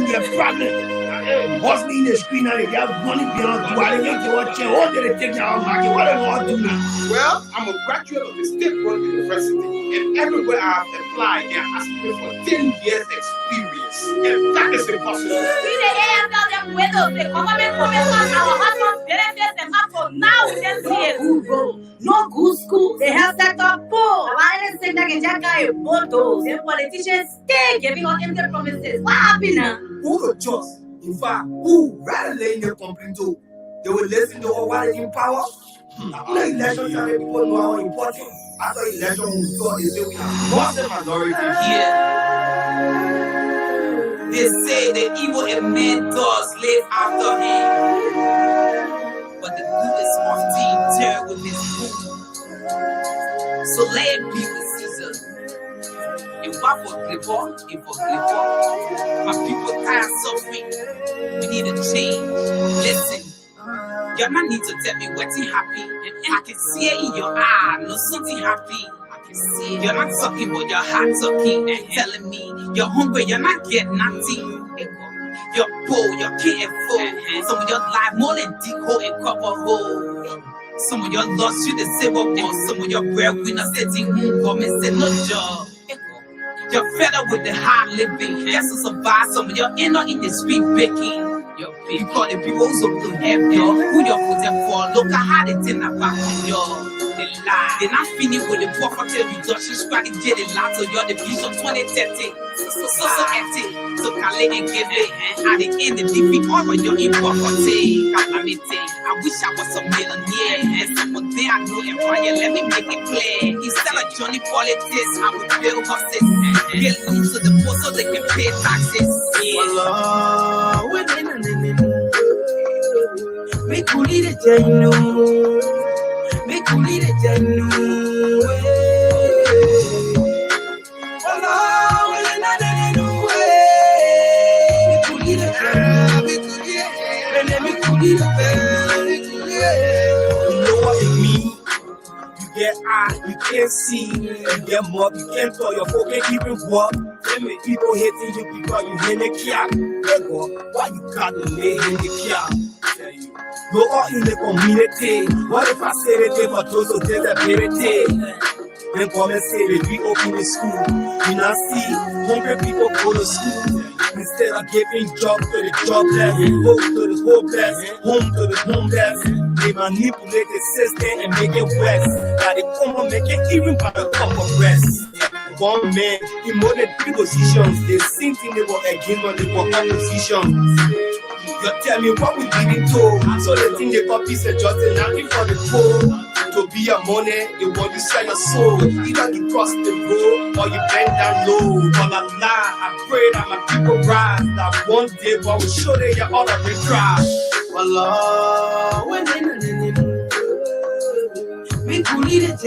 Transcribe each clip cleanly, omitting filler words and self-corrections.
mean they're pregnant. Hustling in the street now, they have money beyond what they want to all they take now market. What do they want to do now? Well, I'm a graduate of the state-run university, and everywhere I've applied, they're asking me for 10 years experience, and that is impossible. We the AFL them widows, the government promises our husbands benefits and not for now we just see it. No good school, the health sector poor. The violence sector can just carry photos. The politicians stay giving us empty promises. What happened now? Who could trust? In fact, who rather lay their complaint to? They will listen to what is in power. After elections, people know how important. After election, we thought they will have Muslim majority here. They say the evil in men does live after him, but the good is often tear with his boot. So let it be with Caesar. You want for Glapohkpa, you for Glapohkpa. My people tired of suffering. We need a change. Listen. Your man need to tell me what's happy, and I can see it in your eye. No something happy. I can see it. You're not talking, but your heart talking and telling me you're hungry. You're not getting nothing. You're poor, you're can't afford. Some of your life more than dig hole and cover hole. Some of your lost you the save up on. Some of your breadwinners sitting home come and say no job. You're fed up with the hard living. Just to survive. Some of your inner in the street baking. You call the people who have you, who you're putting for. Look at how they did about you. They lie. They're not finished with the poverty reduction strategy. They lie to you, the vision 2030. So empty. So Kale and give it. And at the end, the defeat over your impoverty. I wish I was a millionaire. And someone there I know empire. Let me make it clear. Instead of Johnny politics, I would build houses. Get loose to the poor so they can pay taxes. Yeah. Me kuli de jenu, me kuli de jenu. Oh no, we na de nu. Me kuli de jenu, me kuli de. You know what it means? You get eye, you can't see. You get mob, you can't tell your folk can't even walk. Many people hating you because you in the cap. Why you got to lay in the cap? You're all in the community. What if I say it for those who disability? Then come and say that we open the school. You not see hungry people go to school. Instead of giving job to the jobless, hope to the hopeless, home to the homeless. They manipulate the system and make it worse. Now they come and make it even by the cup of rest. One man in more than 3 positions. They seem to never again on the worker positions. You tell me what we didn't do. So they think the puppies are just nothing for the poor. To be your money, they want to sell your soul. Either you cross the road or you bend down low. But I pray that my people rise. That one day God will show them your all of the cry. Allah, when we could lead it, we could lead it,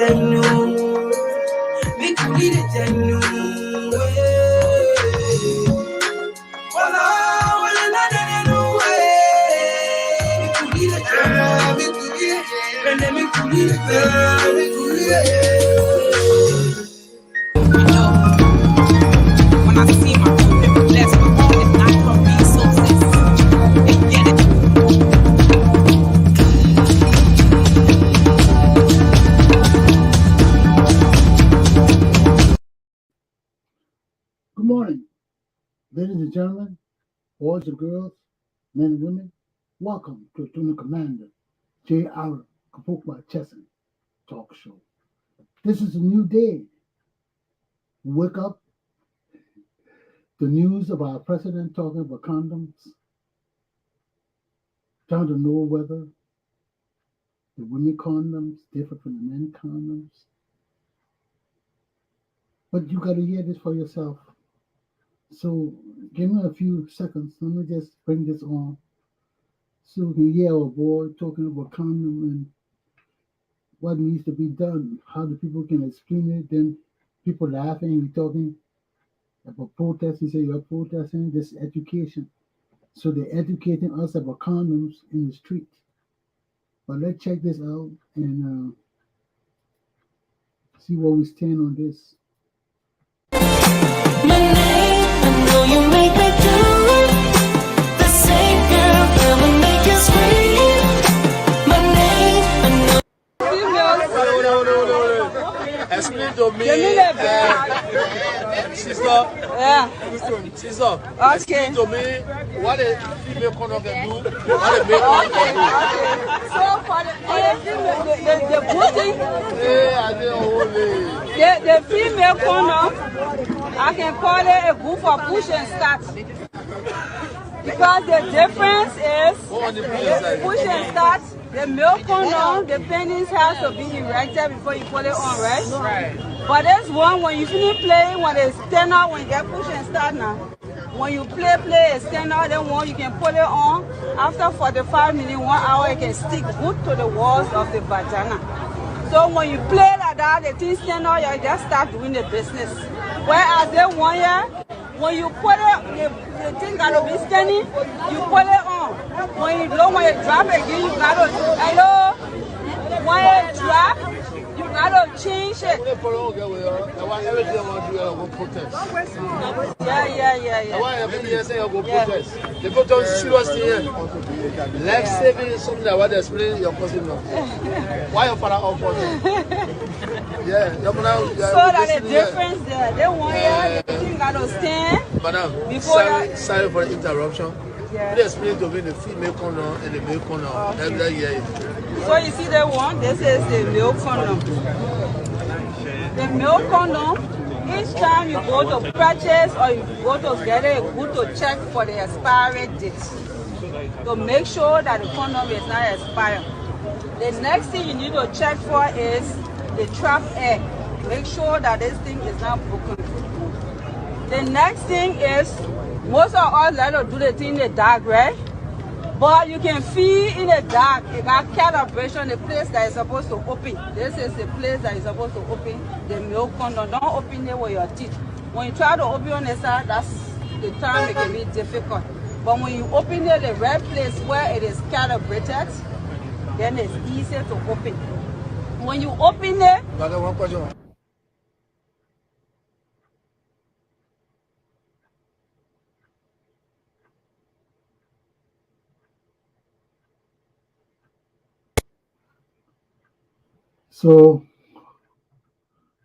when I see my people blessed with all the natural resources, they get it. Good morning, ladies and gentlemen, boys and girls, men and women. Welcome to Tuna Commander J.R. Glapohkpa Chesson talk show. This is a new day. Wake up. The news of our president talking about condoms, trying to know whether the women condoms differ from the men condoms. But you got to hear this for yourself. So give me a few seconds. Let me just bring this on. So we can hear our boy talking about condom and what needs to be done, how the people can explain it. Then people laughing, we talking about protesting. Say you're protesting this education. So they're educating us about condoms in the street. But let's check this out and see where we stand on this. My name, I know you make me do it. explain to me. Sister. Yeah. Sister. Okay. Explain to me what a female condom can do. What a male condom can do. So for the good thing, the female condom, I can call it a good for push and start. Because the difference is push and start. The male condom, the penis has to be erected before you put it on, right? Right. But this one, when you finish playing, when it's stand out, when you get push and start now, when you play, it's stand out, then one you can put it on. After 45 minutes, 1 hour, it can stick good to the walls of the vagina. So when you play like that, the thing stand out, you just start doing the business. Whereas the one year, when you put it, the thing gotta be standing, you put it on. When you drop again, you gotta, hello? When you drop, you gotta change it. Yeah. They go to serious thing. Life saving is something that what they explain your cousin now. Why your father out for them? Yeah, so that the difference there. They want the thing gotta stand. Madam, sorry for the interruption. Yeah. Please explain to me the female condom and the male condom. Okay. So you see the one, this is the male condom. The male condom, each time you go to purchase or you go to get it, good to check for the expiry date. To make sure that the condom is not expired. The next thing you need to check for is the trap air. Make sure that this thing is not broken. The next thing is, most of us like to do the thing in the dark, right? But you can feel in the dark, it got calibration, the place that is supposed to open. This is the place that is supposed to open the milk condom. Don't open it with your teeth. When you try to open on the side, that's the time it can be difficult. But when you open it the right place where it is calibrated, then it's easier to open. When you open it, So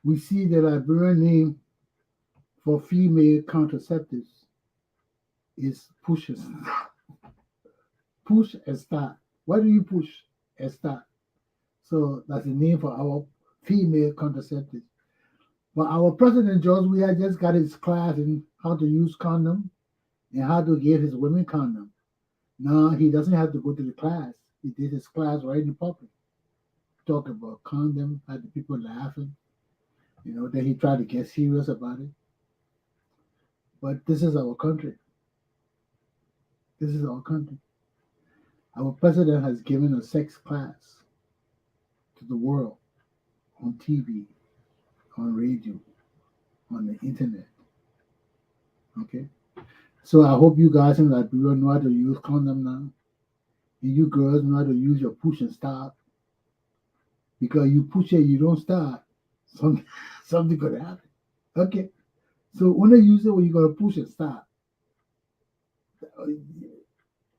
we see the Liberian name for female contraceptives is pushes. Push and start. Why do you push and start? So that's the name for our female contraceptives. But our president George Weah just got his class in how to use condom and how to give his women condom. Now he doesn't have to go to the class. He did his class right in the public. Talk about condom, had the people laughing. Then he tried to get serious about it. But this is our country. This is our country. Our president has given a sex class to the world on TV, on radio, on the internet. Okay? So I hope you guys in Liberia know how to use condom now. And you girls know how to use your push and start. Because you push it, you don't start. Something could happen. Okay? So only use it when you're going to push and start.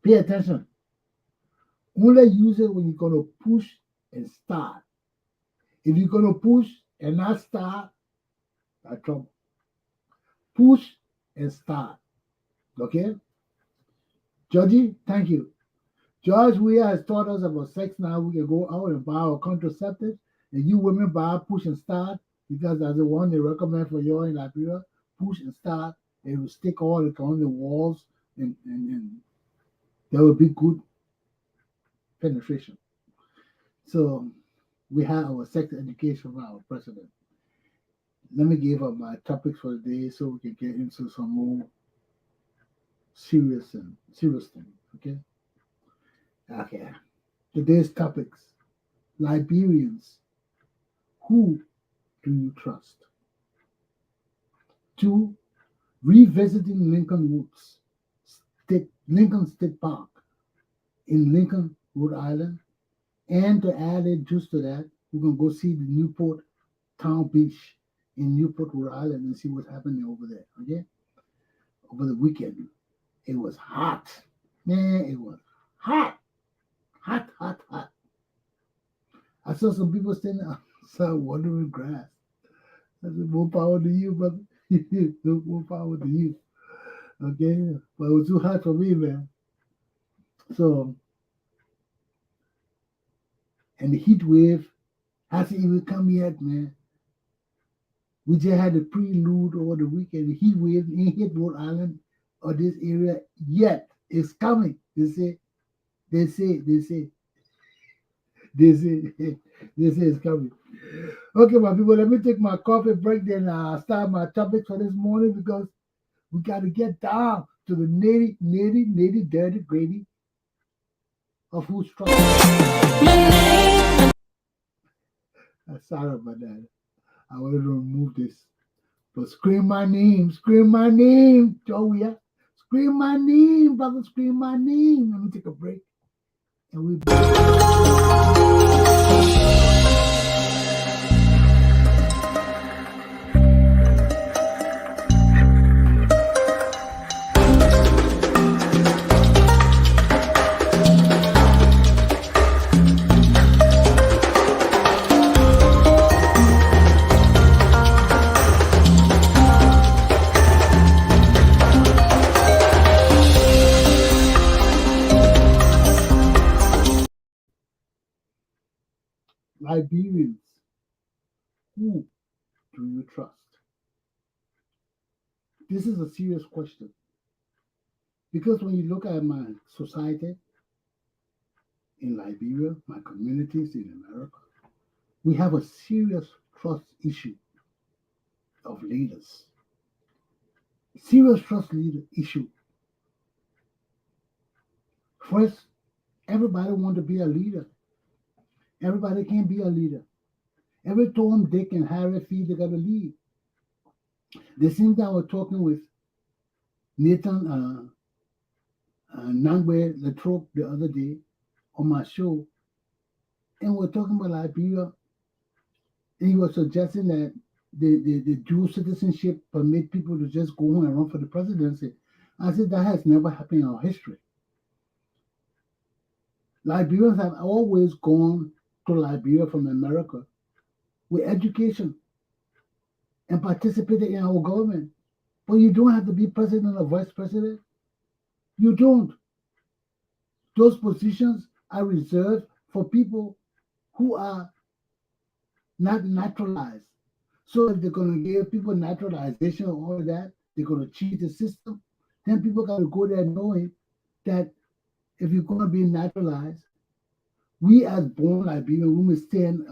Pay attention. Only use it when you're going to push and start. If you're going to push and not start, that's trouble. Push and start. Okay? Georgie, thank you. George Weah has taught us about sex now. We can go out and buy our contraceptives. And you women buy push and start because that's the one they recommend for you in Liberia. Push and start. It will stick all on the walls and there will be good penetration. So we have our sex education from our president. Let me give up my topics for the day so we can get into some more serious things. Okay. Today's topics. Liberians. Who do you trust? 2. Revisiting Lincoln Woods, Lincoln State Park in Lincoln, Rhode Island. And to add it just to that, we're going to go see the Newport Town Beach in Newport, Rhode Island and see what's happening over there. Okay? Over the weekend. It was hot. Man, it was hot. Hot. I saw some people standing outside watering grass. I said, more power to you, brother. More power to you. Okay? But it was too hard for me, man. So, and the heat wave hasn't even come yet, man. We just had a prelude over the weekend. The heat wave ain't hit Rhode Island or this area yet. It's coming. They say, they say, they say, they say it's coming. Okay, my people, let me take my coffee break, then start my topic for this morning because we got to get down to the nitty, dirty, gritty of who's trouble. Sorry about that. I wanted to remove this. But scream my name, Joey. Scream my name, brother, scream my name. Let me take a break. And we Liberians, who do you trust? This is a serious question because when you look at my society in Liberia, my communities in America, we have a serious trust issue of leaders. Serious trust issue. First, everybody want to be a leader. Everybody can't be a leader. Every Tom, Dick, and Harry feel they got to lead. The same time I was talking with Nathan Nangwe Latrobe the other day on my show, and we're talking about Liberia, and he was suggesting that the dual citizenship permit people to just go home and run for the presidency. I said that has never happened in our history. Liberians have always gone to Liberia from America with education and participated in our government. But you don't have to be president or vice president. You don't. Those positions are reserved for people who are not naturalized. So if they're going to give people naturalization or all of that, they're going to cheat the system, then people got to go there knowing that if you're going to be naturalized, we as born Liberians, we must stand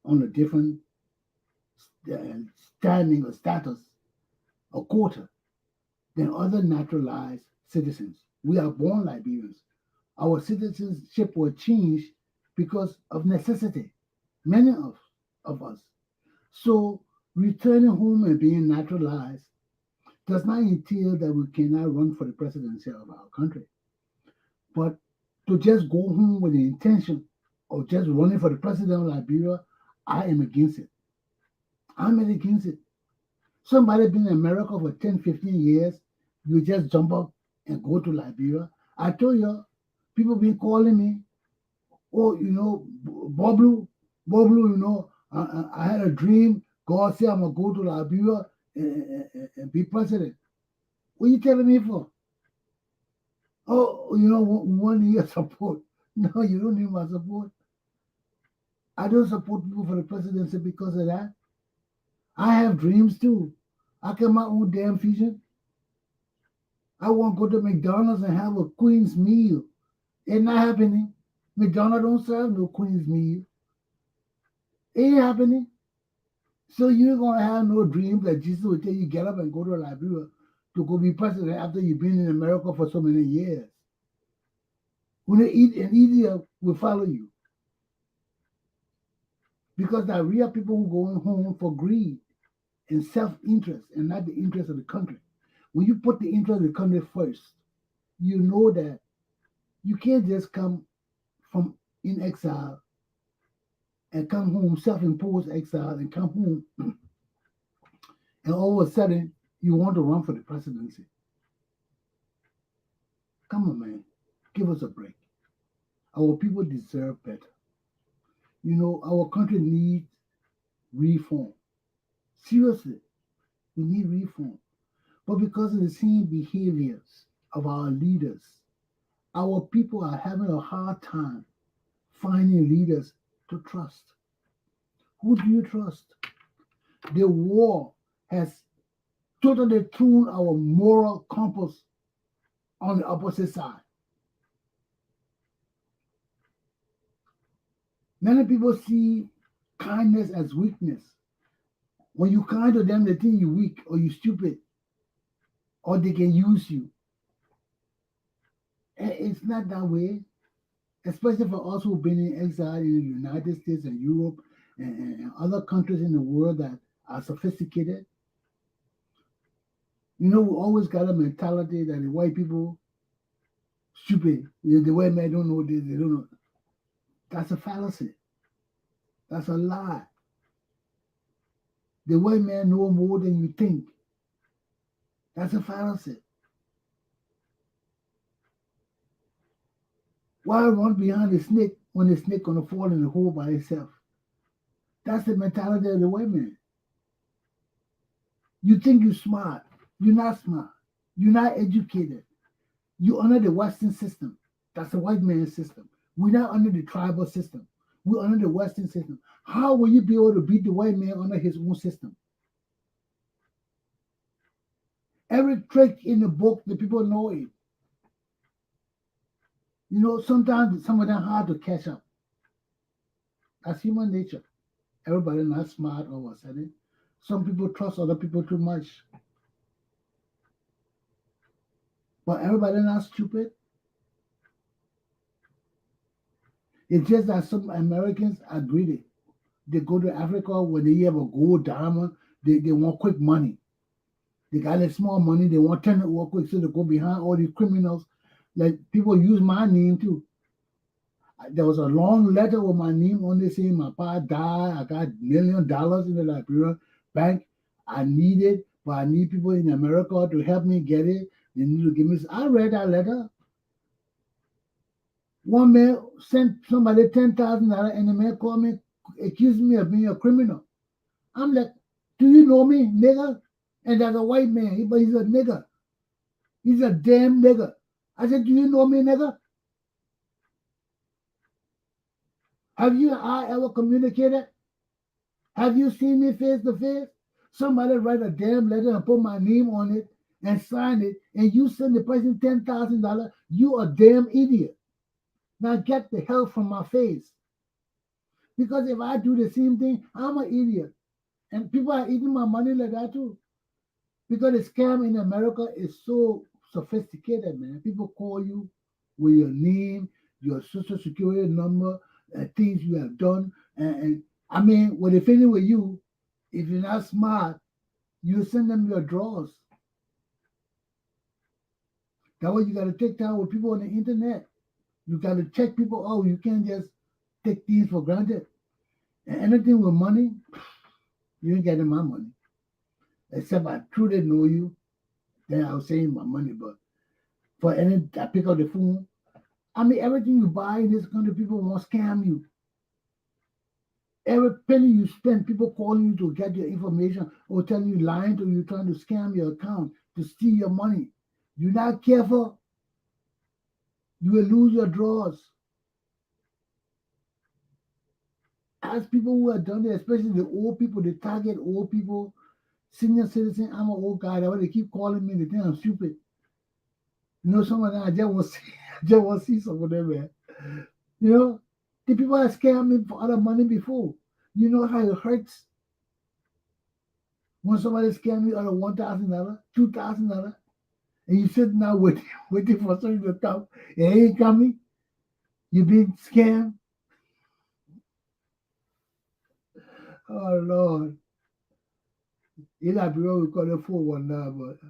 on a different standing or status or quota than other naturalized citizens. We are born Liberians. Our citizenship will change because of necessity, many of us. So returning home and being naturalized does not entail that we cannot run for the presidency of our country. But to just go home with the intention of just running for the president of Liberia, I am against it. I'm against it. Somebody been in America for 10, 15 years, you just jump up and go to Liberia. I told you, people been calling me, oh, Boblu, I had a dream. God said I'm going to go to Liberia and be president. What are you telling me for? Oh, we want your support. No, you don't need my support. I don't support people for the presidency because of that. I have dreams too. I got my own damn vision. I want to go to McDonald's and have a Queen's meal. It's not happening. McDonald's don't serve no Queen's meal. It ain't happening. So you're going to have no dreams that Jesus will tell you get up and go to Liberia to go be president after you've been in America for so many years. When they eat, an idiot will follow you. Because there are real people who go home for greed and self-interest and not the interest of the country. When you put the interest of the country first, you know that you can't just come from in exile and come home, self-imposed exile, and come home, and all of a sudden you want to run for the presidency. Come on, man. Give us a break. Our people deserve better. Our country needs reform. Seriously, we need reform. But because of the same behaviors of our leaders, our people are having a hard time finding leaders to trust. Who do you trust? The war has totally thrown our moral compass on the opposite side. Many people see kindness as weakness. When you kind to them, they think you're weak or you're stupid or they can use you. And it's not that way, especially for us who've been in exile in the United States and Europe and other countries in the world that are sophisticated. You know, we always got a mentality that the white people stupid. The white men don't know this, they don't know. That's a fallacy. That's a lie. The white man know more than you think. That's a fallacy. Why run behind the snake when the snake gonna fall in the hole by itself? That's the mentality of the white man. You think you're smart. You're not smart. You're not educated. You're under the Western system. That's the white man's system. We're not under the tribal system. We're under the Western system. How will you be able to beat the white man under his own system? Every trick in the book, the people know it. You know, sometimes some of them hard to catch up. That's human nature. Everybody not smart all of a sudden. Some people trust other people too much. But everybody not stupid. It's just that some Americans are greedy. They go to Africa when they have a gold diamond, they want quick money. They got that small money, they want to turn it real quick, so they go behind all these criminals. Like people use my name too. There was a long letter with my name on it saying my pa died. I got $1 million in the Liberian bank. I need it, but I need people in America to help me get it. They need to give me. I read that letter. One man sent somebody $10,000 and the man called me, accused me of being a criminal. I'm like, do you know me, nigga? And that's a white man, but he's a nigga. He's a damn nigga. I said, do you know me, nigga? Have you and I ever communicated? Have you seen me face to face? Somebody write a damn letter and put my name on it and sign it, and you send the person $10,000, you a damn idiot. Now get the hell from my face. Because if I do the same thing, I'm an idiot. And people are eating my money like that too. Because the scam in America is so sophisticated, man. People call you with your name, your social security number, things you have done. And I mean, when they're finished with you, if you're not smart, you send them your drawers. That way you got to take time with people on the internet. You got to check people out. You can't just take things for granted. And anything with money, you ain't getting my money. Except I truly know you, then I'll save my money. But for any, I pick up the phone. I mean, everything you buy in this country, people want to scam you. Every penny you spend, people calling you to get your information or telling you lying to you, trying to scam your account to steal your money. You're not careful, you will lose your drawers. Ask people who have done it, especially the old people, they target old people, senior citizen. I'm an old guy. That's why they keep calling me. They think I'm stupid. You know, some of them, I just want to see some of them, man. You know, the people that scammed me for other money before. You know how it hurts when somebody scammed me out of $1,000, $2,000, and you sitting now waiting for something to come, and it ain't coming. You being scammed. Oh Lord. In Liberia, we call it 419, but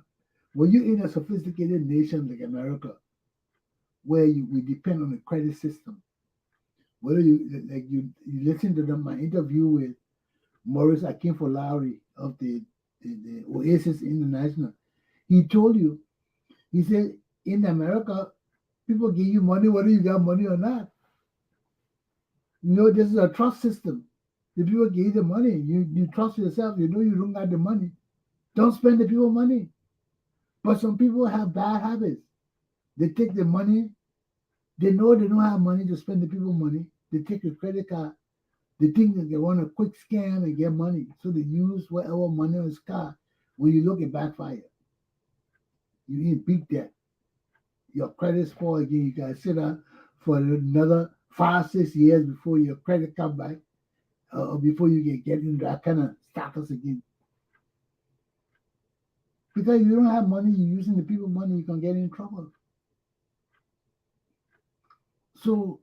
when you're in a sophisticated nation like America, where we depend on the credit system, whether you listen to my interview with Maurice Akinfolari of the Oasis International, he told you, he said, in America, people give you money whether you got money or not. You know, this is a trust system. The people give you the money. You trust yourself. You know you don't got the money. Don't spend the people money. But some people have bad habits. They take the money. They know they don't have money to spend the people money. They take a credit card. They think that they want a quick scam and get money. So they use whatever money on his car. When you look, it backfire. You in big debt. Your credit score again. You got to sit down for another 5-6 years before your credit come back, or before you get into that kind of status again. Because you don't have money, you're using the people money, you can get in trouble. So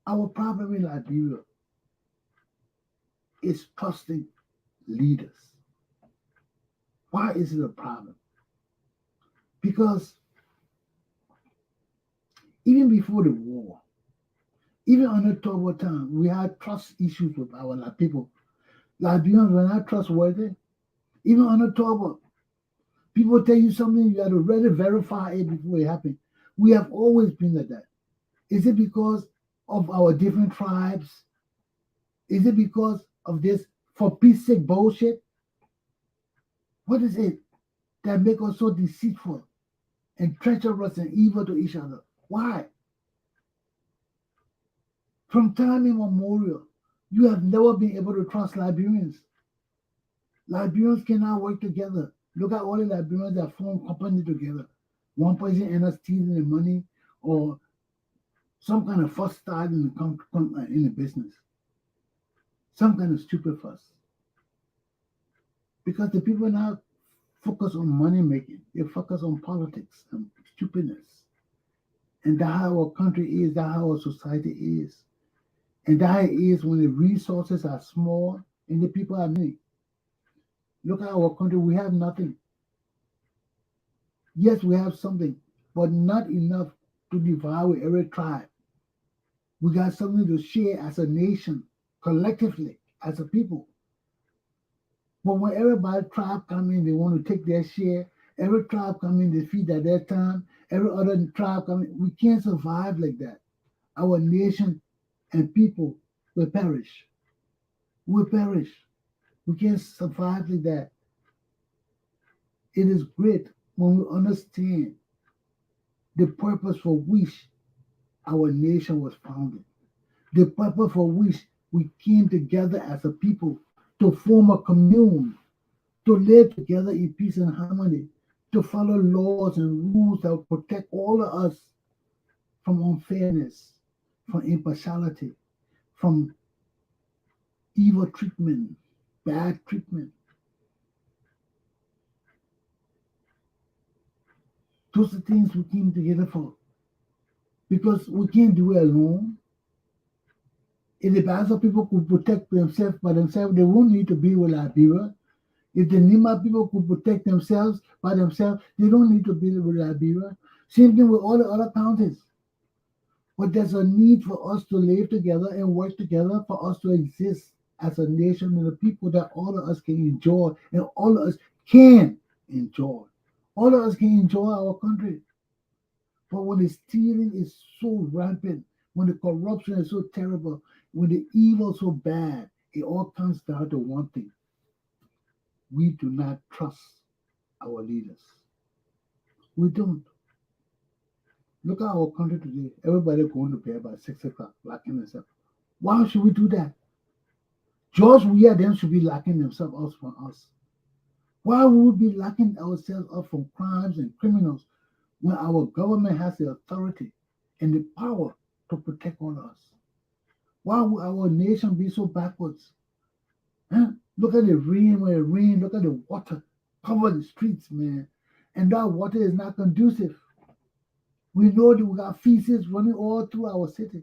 our problem in Liberia is trusting leaders. Why is it a problem? Because even before the war, even under troubled time, we had trust issues with our people. Liberians were not trustworthy. Even under trouble, people tell you something, you have to really verify it before it happens. We have always been like that. Is it because of our different tribes? Is it because of this for peace sake bullshit? What is it that makes us so deceitful and treacherous and evil to each other? Why? From time immemorial, you have never been able to trust Liberians. Liberians cannot work together. Look at all the Liberians that form company together. One person ends up stealing the money or some kind of fuss start in the business. Some kind of stupid fuss. Because the people now focus on money making. They focus on politics and stupidness. And that's how our country is. That's how our society is. And that is when the resources are small and the people are many. Look at our country. We have nothing. Yes, we have something, but not enough to divide with every tribe. We got something to share as a nation, collectively, as a people. But when everybody tribe come in, they want to take their share. Every tribe come in, they feed at their time. Every other tribe come in. We can't survive like that. Our nation and people will perish. Will perish. We can't survive like that. It is great when we understand the purpose for which our nation was founded, the purpose for which we came together as a people to form a commune, to live together in peace and harmony, to follow laws and rules that will protect all of us from unfairness, from impartiality, from evil treatment, bad treatment. Those are things we came together for. Because we can't do it alone. If the Bassa people could protect themselves by themselves, they won't need to be with Liberia. If the Nima people could protect themselves by themselves, they don't need to be with Liberia. Same thing with all the other counties. But there's a need for us to live together and work together for us to exist as a nation and a people that all of us can enjoy and all of us can enjoy. All of us can enjoy our country. But when the stealing is so rampant, when the corruption is so terrible, when the evil is so bad, it all comes down to one thing. We do not trust our leaders. We don't. Look at our country today. Everybody going to bed by 6 o'clock, locking themselves. Why should we do that? George Weah them should be locking themselves up from us. Why would we be locking ourselves up from crimes and criminals when our government has the authority and the power to protect all of us? Why would our nation be so backwards? Huh? Look at the rain, when it rains, look at the water cover the streets, man. And that water is not conducive. We know that we got feces running all through our city.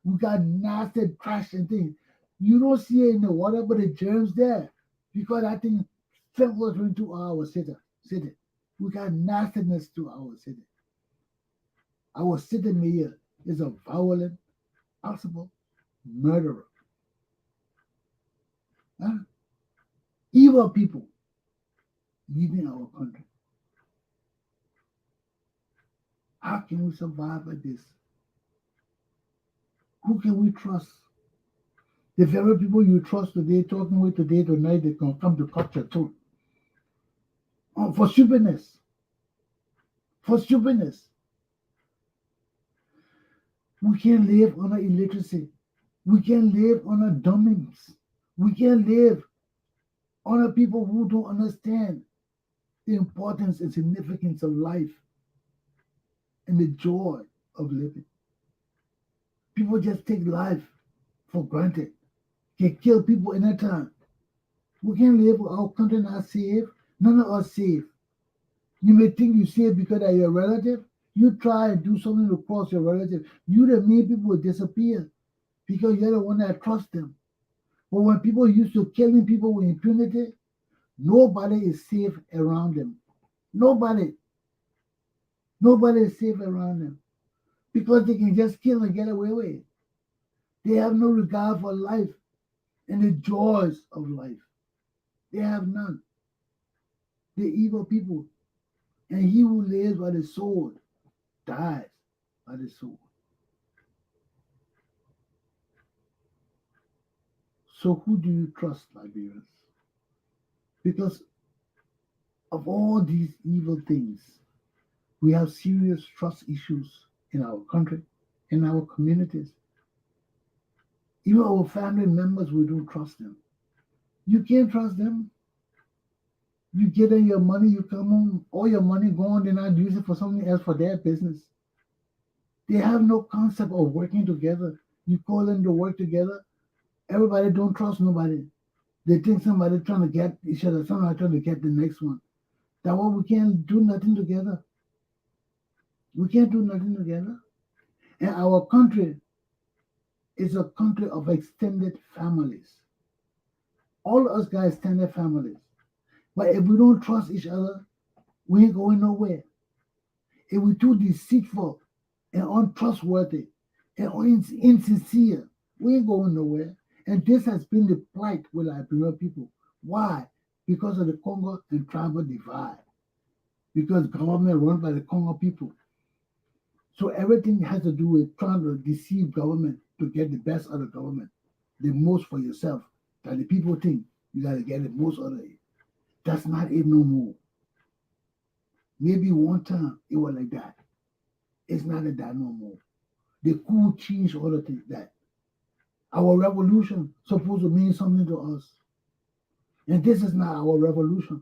We got nasty trash and things. You don't see it in the water, but the germs there. Because that thing filters into our city. We got nastiness to our city. Our city mayor is a violent, possible murderer. Huh? Evil people leading our country. How can we survive like this? Who can we trust? The very people you trust today, talking with today, tonight, they can come to cut your throat. For stupidness. For stupidness. We can't live on illiteracy. We can't live on dummies. We can't live on people who don't understand the importance and significance of life and the joy of living. People just take life for granted. Can kill people anytime. We can't live with our country not safe. None of us safe. You may think you safe because of your relative. You try and do something to cross your relative. You the main people will disappear because you're the one that trusts them. But when people used to killing people with impunity, nobody is safe around them. Nobody. Nobody is safe around them because they can just kill and get away with it. They have no regard for life and the joys of life. They have none. They're evil people. And he who lives by the sword dies by the sword. So who do you trust, Liberians? Because of all these evil things, we have serious trust issues in our country, in our communities. Even our family members, we don't trust them. You can't trust them. You get in your money, you come home, all your money gone, they're not using it for something else for their business. They have no concept of working together. You call them to work together. Everybody don't trust nobody. They think somebody trying to get each other, somebody trying to get the next one. That's why we can't do nothing together. We can't do nothing together. And our country is a country of extended families. All of us got extended families. But if we don't trust each other, we ain't going nowhere. If we're too deceitful and untrustworthy and insincere, we ain't going nowhere. And this has been the plight with Liberian people. Why? Because of the Congo and tribal divide. Because government run by the Congo people. So everything has to do with trying to deceive government to get the best out of government, the most for yourself. That the people think you got to get the most out of it. That's not it no more. Maybe one time it was like that. It's not like that no more. The coup changed all of that. Our revolution supposed to mean something to us. And this is not our revolution.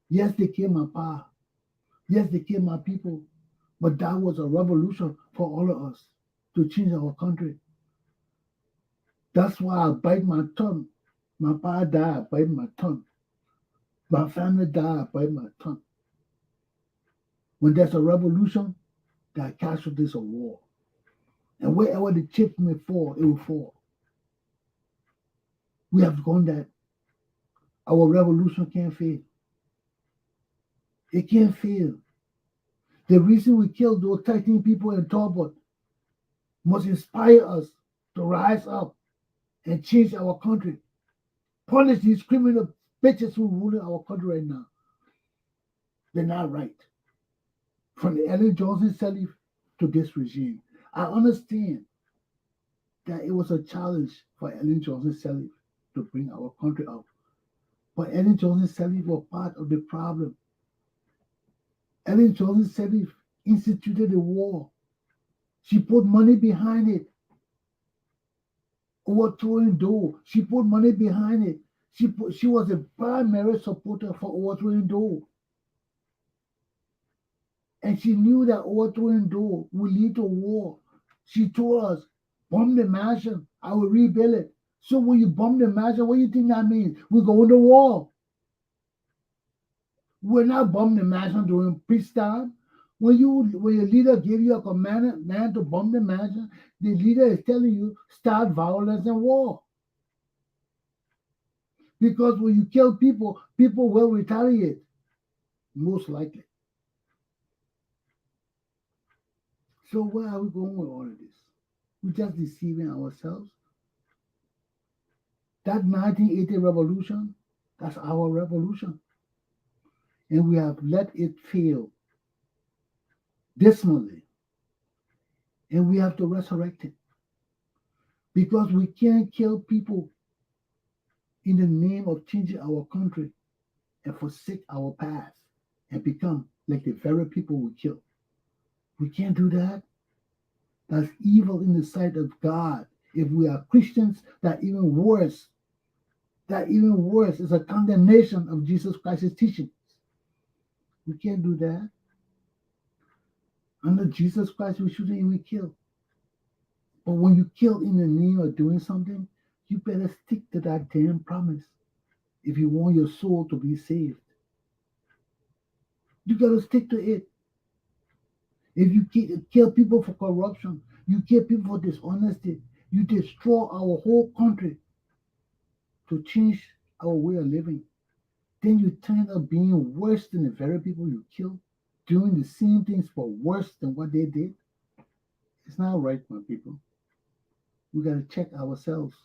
Yes, they killed my pa. Yes, they killed my people. But that was a revolution for all of us to change our country. That's why I bite my tongue. My pa died, I bite my tongue. My family died, I bite my tongue. When there's a revolution, there are casualties of war. And wherever the chips may fall, it will fall. We have gone that. Our revolution can't fail. It can't fail. The reason we killed those 13 people in Newport must inspire us to rise up and change our country. Punish these criminal bitches who rule our country right now. They're not right. From the Ellen Johnson Sirleaf to this regime. I understand that it was a challenge for Ellen Johnson Sirleaf to bring our country up. But Ellen Johnson Sirleaf was part of the problem. Ellen Johnson Sirleaf instituted a war. She put money behind it. Overthrowing Doe. She put money behind it. She was a primary supporter for overthrowing Doe. And she knew that overthrowing Doe would lead to war. She told us, bomb the mansion, I will rebuild it. So when you bomb the mansion, what do you think that means? We're going to war. We're not bombing the mansion during peacetime. When your leader give you a command man to bomb the mansion, the leader is telling you start violence and war. Because when you kill people, people will retaliate, most likely. So where are we going with all of this? We're just deceiving ourselves. That 1980 revolution, that's our revolution. And we have let it fail dismally. And we have to resurrect it. Because we can't kill people in the name of changing our country and forsake our past and become like the very people we kill. We can't do that. That's evil in the sight of God. If we are Christians, that even worse. That even worse is a condemnation of Jesus Christ's teachings. We can't do that. Under Jesus Christ, we shouldn't even kill. But when you kill in the name of doing something, you better stick to that damn promise if you want your soul to be saved. You gotta stick to it. If you kill people for corruption, you kill people for dishonesty, you destroy our whole country to change our way of living. Then you turn up being worse than the very people you killed, doing the same things but worse than what they did. It's not right, my people. We gotta check ourselves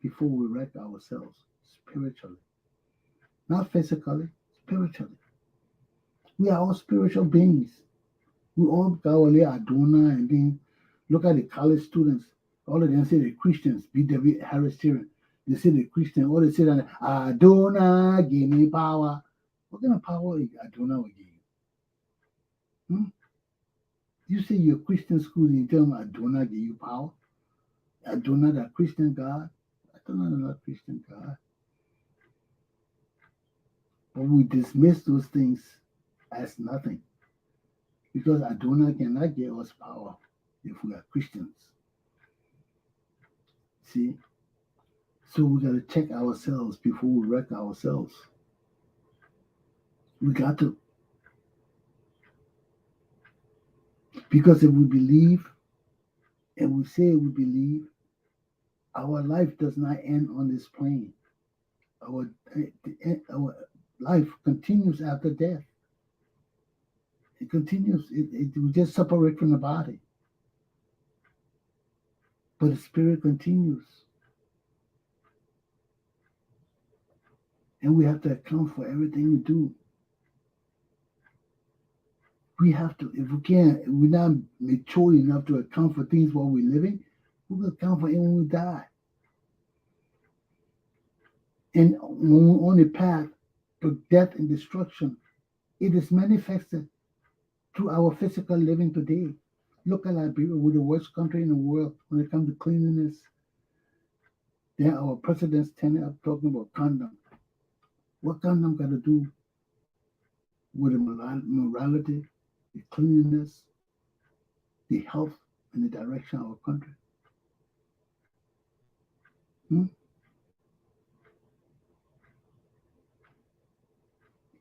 before we wreck ourselves spiritually. Not physically, spiritually. We are all spiritual beings. We all go Adona and then look at the college students. All of them say they're Christians, B.W. Harris Tyrion. They say they're Christian. All they say that Adona gave me power. What kind of power is Adona will give you? You say you're a Christian school and you tell them Adona gave you power? Adona, that Christian God? Adona is not Christian God. But we dismiss those things as nothing. Because Adonai cannot give us power if we are Christians. See? So we got to check ourselves before we wreck ourselves. We got to. Because if we believe and we say we believe, our life does not end on this plane. Our life continues after death. It continues. We just separate from the body. But the spirit continues. And we have to account for everything we do. We have to, if we can't, if we're not mature enough to account for things while we're living, we're going to account for it when we die. And when we're on the path to death and destruction, it is manifested through our physical living today. Look at Liberia, we're the worst country in the world when it comes to cleanliness. Then our president's standing up talking about condom. What condom got to do with the morality, the cleanliness, the health, and the direction of our country?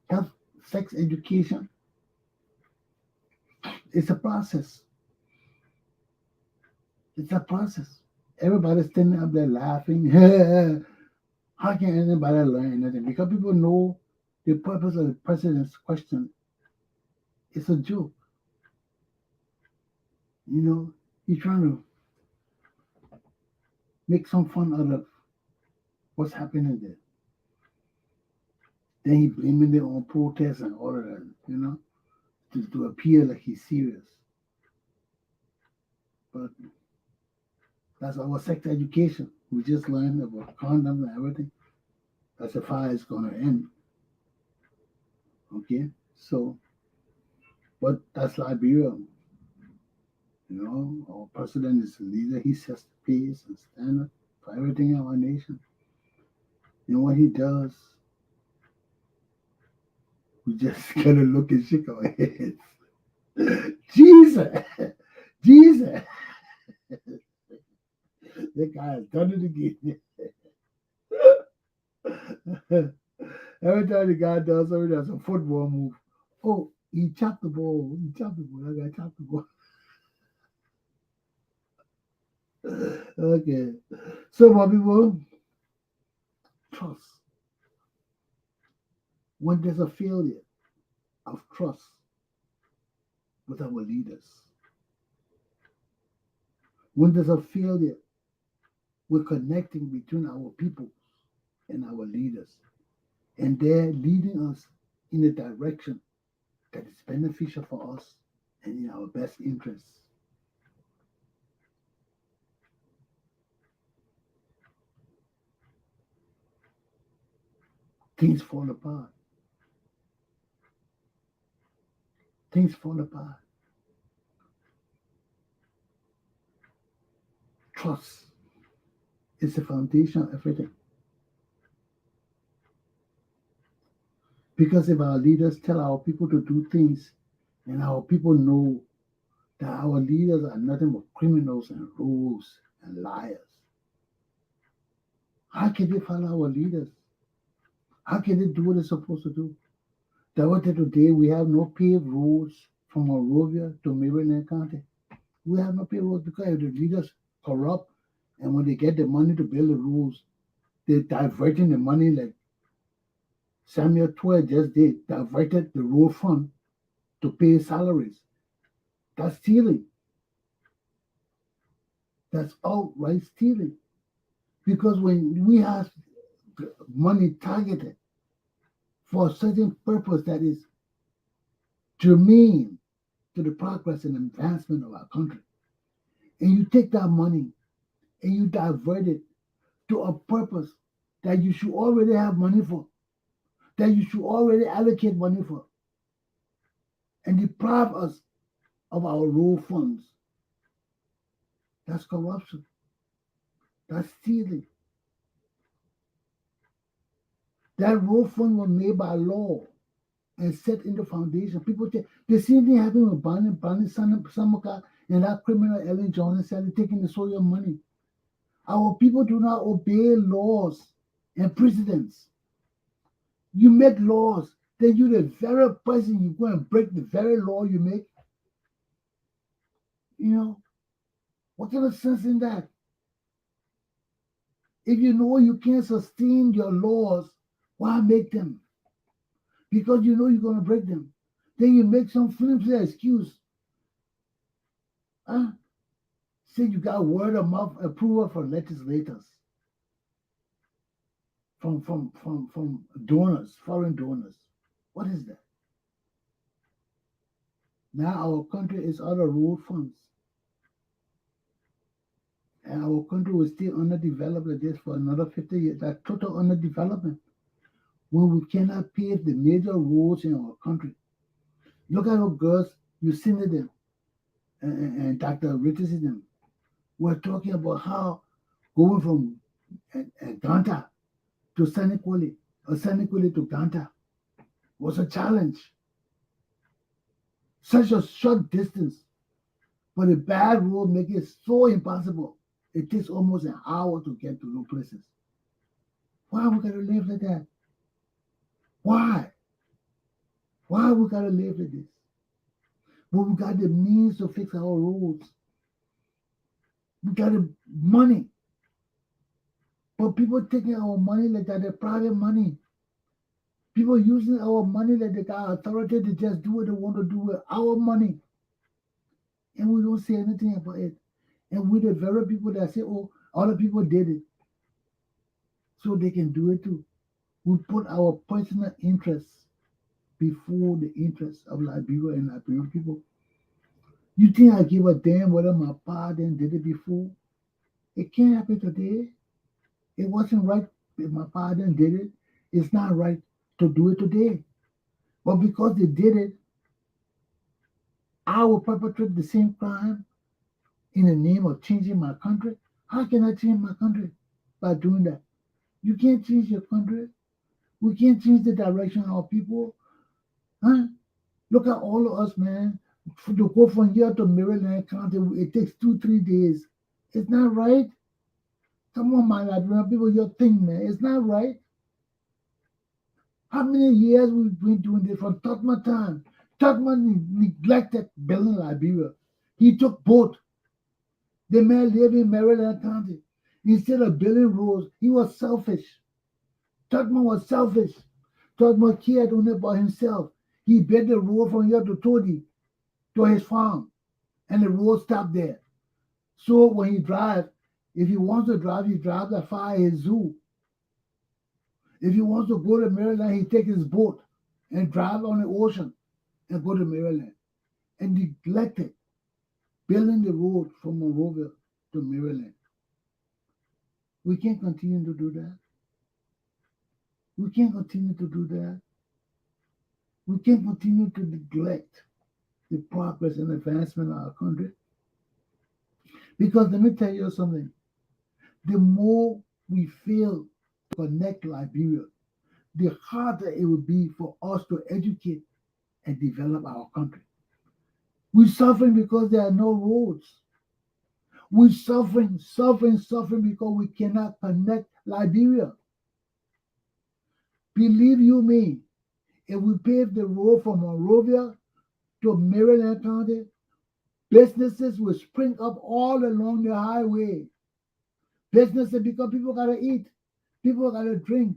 Health, sex education, it's a process. It's a process. Everybody's standing up there laughing. How can anybody learn anything? Because people know the purpose of the president's question. It's a joke. You know, he's trying to make some fun out of what's happening there. Then he blaming it on protests and all of that, you know, to appear like he's serious. But that's our sex education. We just learned about condoms and everything. That's the fire is going to end. Okay? So, but that's Liberia. You know, our president is the leader. He sets the pace and standard for everything in our nation. And what he does, we just got to look and shake our heads. Jesus! Jesus! That guy has done it again. Every time the guy does something, that's a football move. Oh, he chopped the ball. He chopped the ball. That guy chopped the ball. Okay. So, my people, trust. When there's a failure of trust with our leaders, when there's a failure with connecting between our people and our leaders, and they're leading us in a direction that is beneficial for us and in our best interests, things fall apart. Things fall apart. Trust is the foundation of everything. Because if our leaders tell our people to do things and our people know that our leaders are nothing but criminals and rogues and liars, how can they follow our leaders? How can they do what they're supposed to do? That was today we have no paved roads from Monrovia to Maryland County. We have no paved roads because the leaders corrupt, and when they get the money to build the roads, they're diverting the money like Samuel 12 just did, diverted the road fund to pay salaries. That's stealing. That's outright stealing. Because when we have money targeted for a certain purpose that is germane to the progress and advancement of our country, and you take that money and you divert it to a purpose that you should already have money for, that you should already allocate money for, and deprive us of our road funds, that's corruption. That's stealing. That road fund was made by law and set in the foundation. People take the same thing happened with Barney Samuka and that criminal Ellen Johnson said taking the soil money. Our people do not obey laws and precedents. You make laws, then you the very person you go and break the very law you make. You know, what kind of sense in that? If you know you can't sustain your laws, why make them? Because you know you're going to break them. Then you make some flimsy excuse. Huh? Say you got word of mouth approval from legislators, from donors, foreign donors. What is that? Now our country is out of road funds. And our country will stay underdeveloped like this for another 50 years. That total underdevelopment. When we cannot pave the major roads in our country. Look at those girls, you seen them, and Dr. Richardson. We're talking about how going from Ganta to Senequali, or Senequali to Ganta was a challenge. Such a short distance, but a bad road makes it so impossible. It takes almost an hour to get to those places. Why we gotta live like that? Why? Why we gotta live like this? But we got the means to fix our roads. We got the money. But people taking our money like that, their private money. People using our money like they got authority to just do what they want to do with our money. And we don't say anything about it. And we're the very people that say, oh, other people did it. So they can do it too. We put our personal interests before the interests of Liberia and Liberian people. You think I give a damn whether my father did it before? It can't happen today. It wasn't right if my father did it. It's not right to do it today. But because they did it, I will perpetrate the same crime in the name of changing my country. How can I change my country by doing that? You can't change your country. We can't change the direction of people. Huh? Look at all of us, man. To go from here to Maryland County, it takes 2-3 days. It's not right. Come on, my Liberian people, your thing, man. It's not right. How many years we've been doing this from Totman time? Totman neglected building Liberia. He took boat. The man lived in Maryland County. Instead of building roads, he was selfish. Totman was selfish. Totman cared only about himself. He built the road from here to Todi, to his farm, and the road stopped there. So when he drives, if he wants to drive, he drives as far as his zoo. If he wants to go to Maryland, he takes his boat and drive on the ocean and go to Maryland. And neglected building the road from Monrovia to Maryland. We can't continue to do that. We can't continue to do that. We can't continue to neglect the progress and advancement of our country. Because let me tell you something. The more we fail to connect Liberia, the harder it will be for us to educate and develop our country. We're suffering because there are no roads. We're suffering because we cannot connect Liberia. Believe you me, if we pave the road from Monrovia to Maryland County, businesses will spring up all along the highway. Businesses, because people gotta eat, people gotta drink,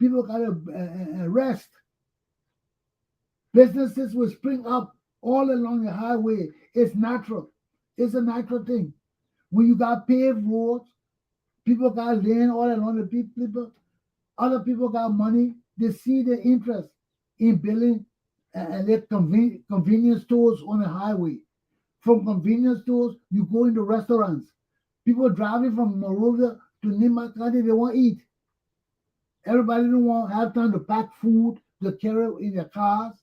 people gotta rest. Businesses will spring up all along the highway. It's natural. It's a natural thing. When you got paved roads, people got land all along the people. Other people got money. They see the interest in building and let convenience stores on the highway. From convenience stores, you go into restaurants. People driving from Monrovia to Nima County, they want to eat. Everybody don't want to have time to pack food to carry in their cars.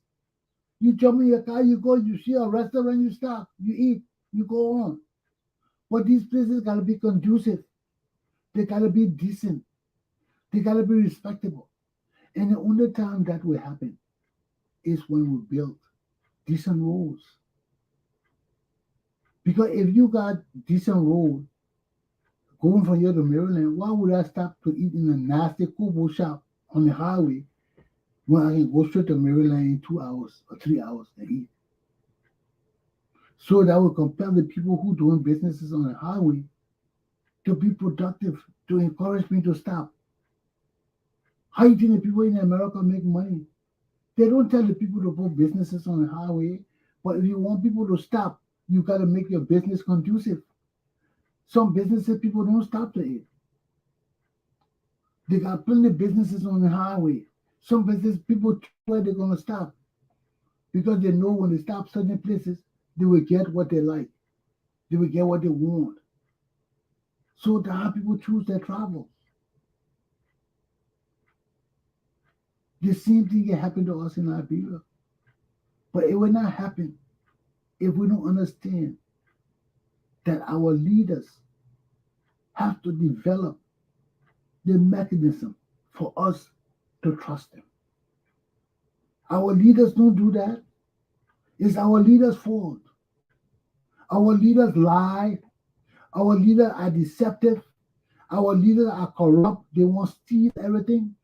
You jump in your car, you go, you see a restaurant, you stop, you eat, you go on. But these places got to be conducive. They got to be decent. They got to be respectable. And the only time that will happen is when we build decent roads. Because if you got decent road going from here to Maryland, why would I stop to eat in a nasty Kubo shop on the highway when I can go straight to Maryland in 2 hours or 3 hours and eat? So that will compel the people who doing businesses on the highway to be productive, to encourage me to stop. How do you think the people in America make money? They don't tell the people to put businesses on the highway, but if you want people to stop, you got to make your business conducive. Some businesses people don't stop to eat. They got plenty of businesses on the highway. Some business people where they're going to stop because they know when they stop certain places, they will get what they like. They will get what they want. So that's how people choose their travel. The same thing can happen to us in Liberia. But it will not happen if we don't understand that our leaders have to develop the mechanism for us to trust them. Our leaders don't do that. It's our leaders' fault. Our leaders lie. Our leaders are deceptive. Our leaders are corrupt. They want to steal everything.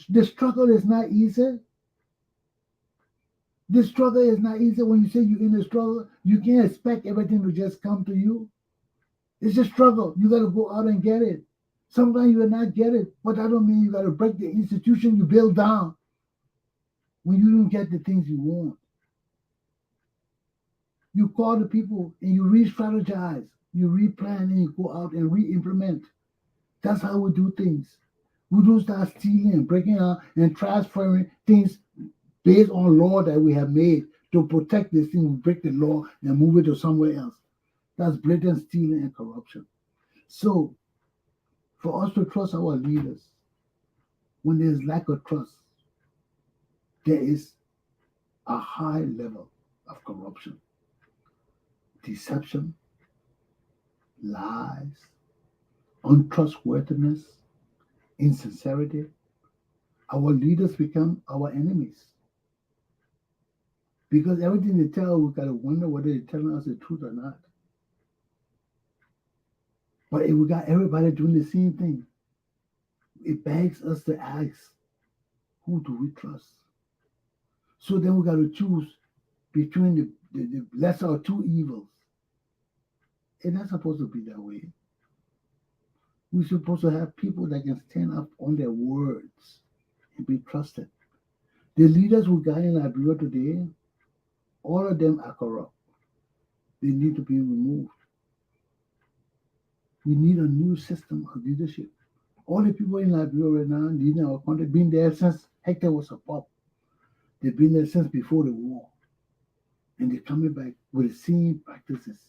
The struggle is not easy. The struggle is not easy. When you say you're in a struggle, you can't expect everything to just come to you. It's a struggle. You got to go out and get it. Sometimes you will not get it, but that don't mean you got to break the institution you build down when you don't get the things you want. You call the people and you re-strategize, you replan, and you go out and re-implement. That's how we do things. We don't start stealing and breaking out and transferring things based on law that we have made to protect this thing. We break the law and move it to somewhere else. That's blatant stealing and corruption. So, for us to trust our leaders, when there's lack of trust, there is a high level of corruption, deception, lies, untrustworthiness, insincerity. Our leaders become our enemies. Because everything they tell, we got to wonder whether they're telling us the truth or not. But if we got everybody doing the same thing, it begs us to ask, who do we trust? So then we got to choose between the lesser of two evils. It's not supposed to be that way. We're supposed to have people that can stand up on their words and be trusted. The leaders we got in Liberia today, all of them are corrupt. They need to be removed. We need a new system of leadership. All the people in Liberia right now leading our country, been there since Hector was a pup. They've been there since before the war. And they're coming back with the same practices.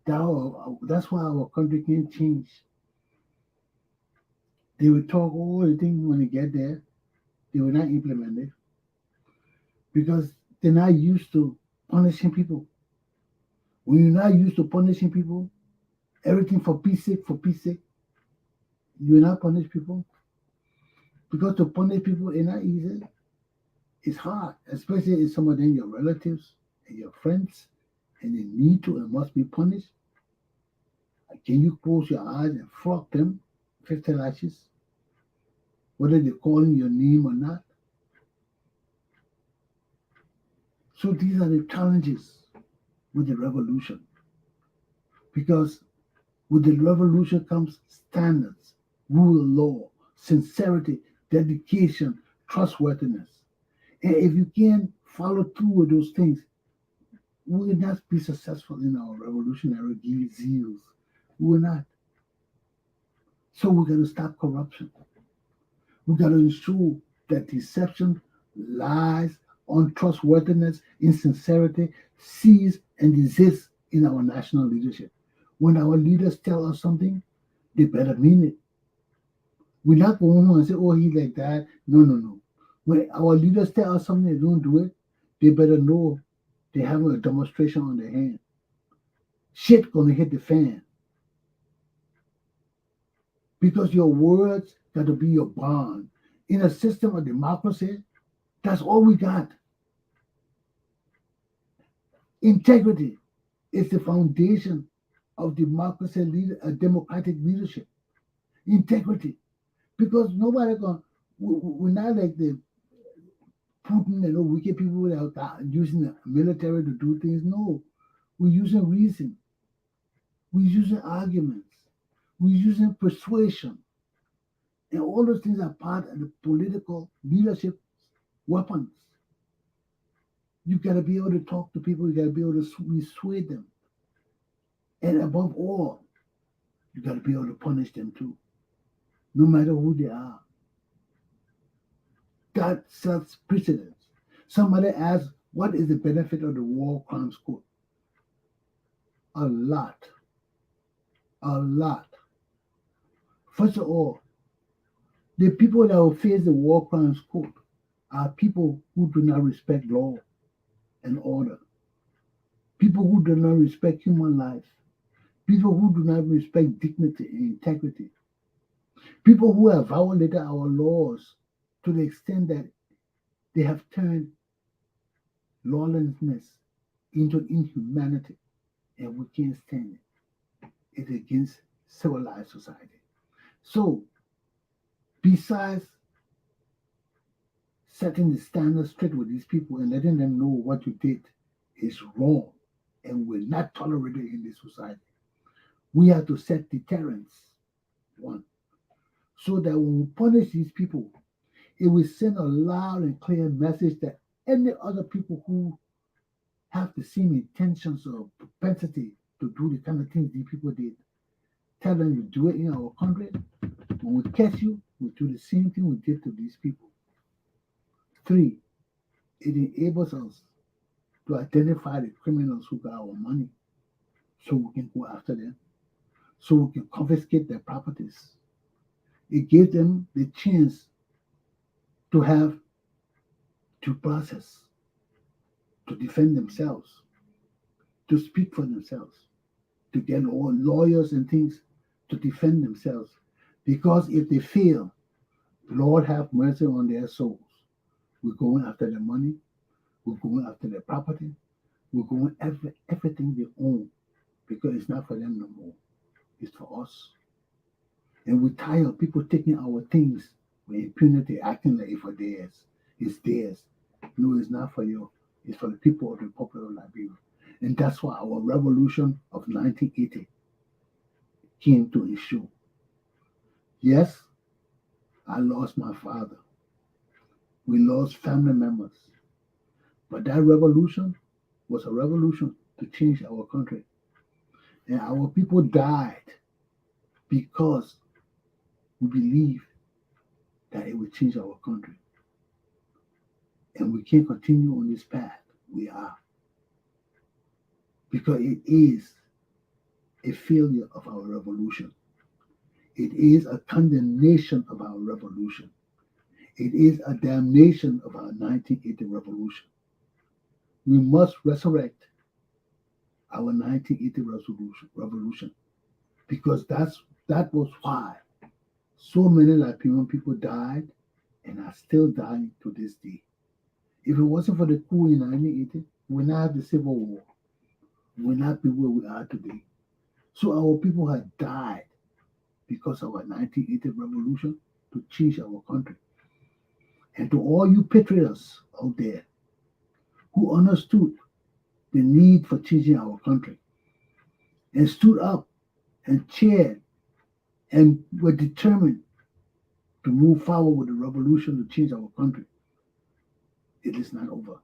That's why our country can't change. They will talk all the things when they get there. They will not implement it because they're not used to punishing people. When you're not used to punishing people, everything for peace sake, you will not punish people. Because to punish people is not easy. It's hard, especially if some of them your relatives and your friends, and they need to and must be punished. Can you close your eyes and flog them 50 lashes, whether they're calling your name or not? So these are the challenges with the revolution. Because with the revolution comes standards, rule of law, sincerity, dedication, trustworthiness. And if you can't follow through with those things, we will not be successful in our revolutionary zeals. We will not. So we got to stop corruption. We got to ensure that deception, lies, untrustworthiness, insincerity cease and desist in our national leadership. When our leaders tell us something, they better mean it. We're not going home and say, oh, he's like that. No. When our leaders tell us something, they don't do it, they better know they have a demonstration on their hand. Shit gonna hit the fan. Because your words got to be your bond. In a system of democracy, that's all we got. Integrity is the foundation of democracy, democratic leadership. Integrity. Because nobody we're not like the Putin and all wicked people that are using the military to do things. No, we're using reason. We're using arguments. We're using persuasion. And all those things are part of the political leadership weapons. You got to be able to talk to people. You got to be able to persuade them. And above all, you got to be able to punish them too, no matter who they are. That sets precedence. Somebody asks, what is the benefit of the War Crimes Court? A lot. First of all, the people that will face the War Crimes Court are people who do not respect law and order, people who do not respect human life, people who do not respect dignity and integrity, people who have violated our laws to the extent that they have turned lawlessness into inhumanity, and we can't stand it. It's against civilized society. So, besides setting the standard straight with these people and letting them know what you did is wrong and will not tolerate it in this society, we have to set deterrence, one, so that when we punish these people, it will send a loud and clear message that any other people who have the same intentions or propensity to do the kind of things these people did, tell them you do it in our country. When we catch you, we do the same thing we did to these people. 3, it enables us to identify the criminals who got our money so we can go after them, so we can confiscate their properties. It gives them the chance to have due process, to defend themselves, to speak for themselves, to get all lawyers and things to defend themselves. Because if they fail, Lord have mercy on their souls. We're going after their money, we're going after their property, we're going after everything they own, because it's not for them no more. It's for us. And we're tired of people taking our things with impunity, acting like it's for theirs. It's theirs. No, it's not for you. It's for the people of the Republic of Liberia. And that's why our revolution of 1980 came to issue. Yes, I lost my father. We lost family members. But that revolution was a revolution to change our country. And our people died because we believe that it will change our country. And we can't continue on this path we are. Because it is a failure of our revolution. It is a condemnation of our revolution. It is a damnation of our 1980 revolution. We must resurrect our 1980 revolution because that was why so many Liberian people died and are still dying to this day. If it wasn't for the coup in 1980, we would not have the Civil War. We would not be where we are today. So our people had died because of our 1980 revolution to change our country. And to all you patriots out there who understood the need for changing our country and stood up and cheered and were determined to move forward with the revolution to change our country, it is not over.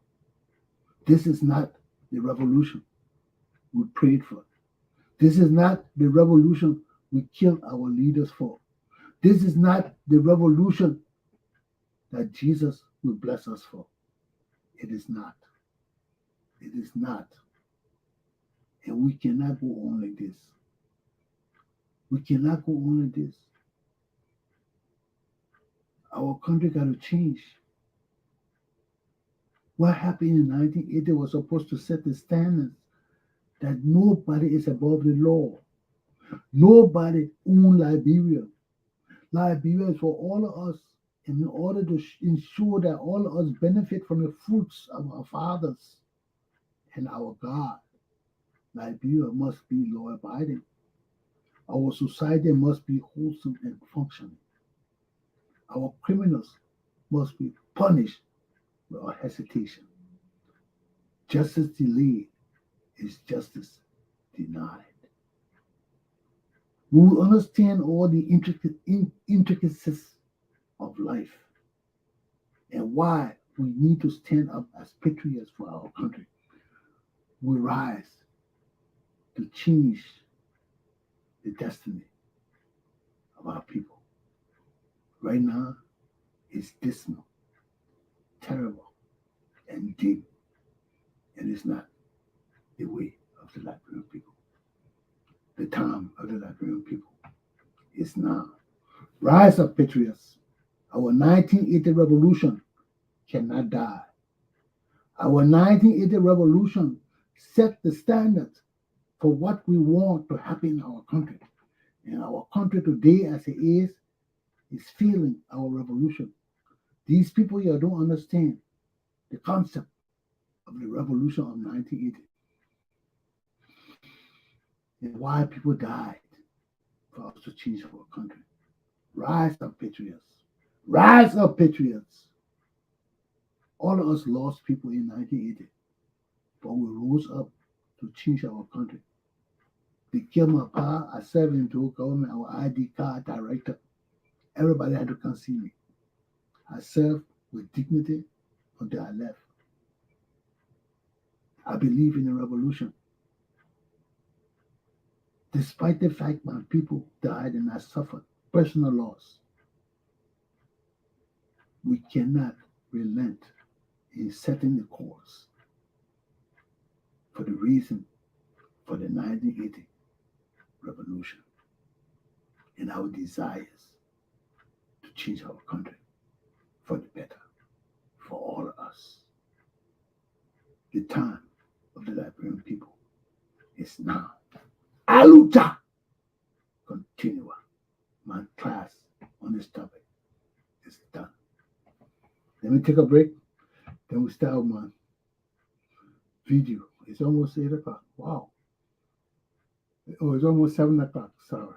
This is not the revolution we prayed for. This is not the revolution we killed our leaders for. This is not the revolution that Jesus will bless us for. It is not. It is not. And we cannot go on like this. We cannot go on like this. Our country got to change. What happened in 1980 was supposed to set the standards that nobody is above the law. Nobody owns Liberia. Liberia is for all of us. And in order to ensure that all of us benefit from the fruits of our fathers and our God, Liberia must be law-abiding. Our society must be wholesome and functioning. Our criminals must be punished without hesitation. Justice delayed is justice denied. We will understand all the intricacies of life and why we need to stand up as patriots for our country. We rise to change the destiny of our people. Right now, it's dismal, terrible, and deep, and it's not the way of the Liberian people. The time of the Liberian people is now. Rise up, patriots. Our 1980 revolution cannot die. Our 1980 revolution set the standard for what we want to happen in our country. And our country today, as it is failing our revolution. These people here don't understand the concept of the revolution of 1980 and why people died for us to change our country. Rise up, patriots. Rise up, patriots. All of us lost people in 1980, but we rose up to change our country. They killed my pa. I served in the government, our ID card director. Everybody had to come see me. I served with dignity until I left. I believe in the revolution. Despite the fact my people died and I suffered personal loss, we cannot relent in setting the course for the reason for the 1980 revolution and our desires to change our country for the better, for all of us. The time of the Liberian people is now. Aluta continua. My class on this topic is done. Let me take a break. Then we start my video. It's almost 8 o'clock. Wow. Oh, it's almost 7 o'clock. Sorry.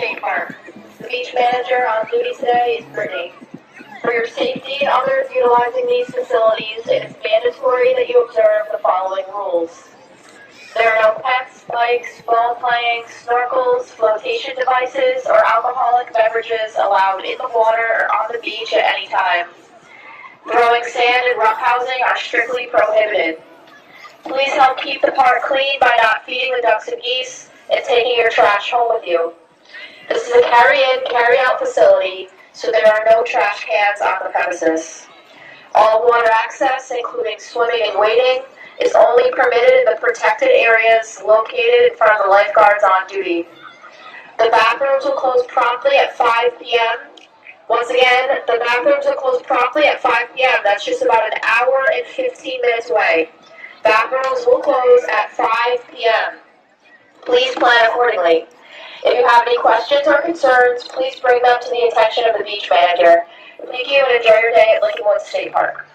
State Park. The beach manager on duty today is Brittany. For your safety and others utilizing these facilities, it is mandatory that you observe the following rules. There are no pets, bikes, ball playing, snorkels, flotation devices, or alcoholic beverages allowed in the water or on the beach at any time. Throwing sand and roughhousing are strictly prohibited. Please help keep the park clean by not feeding the ducks and geese and taking your trash home with you. This is a carry-in, carry-out facility, so there are no trash cans on the premises. All water access, including swimming and wading, is only permitted in the protected areas located in front of the lifeguards on duty. The bathrooms will close promptly at 5 p.m. Once again, the bathrooms will close promptly at 5 p.m. That's just about an hour and 15 minutes away. Bathrooms will close at 5 p.m. Please plan accordingly. If you have any questions or concerns, please bring them to the attention of the beach manager. Thank you and enjoy your day at Lincoln Woods State Park.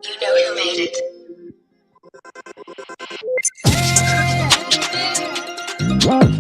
You know who made it. What?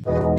Well,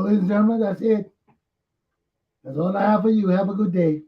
ladies and gentlemen, that's it. That's all I have for you. Have a good day.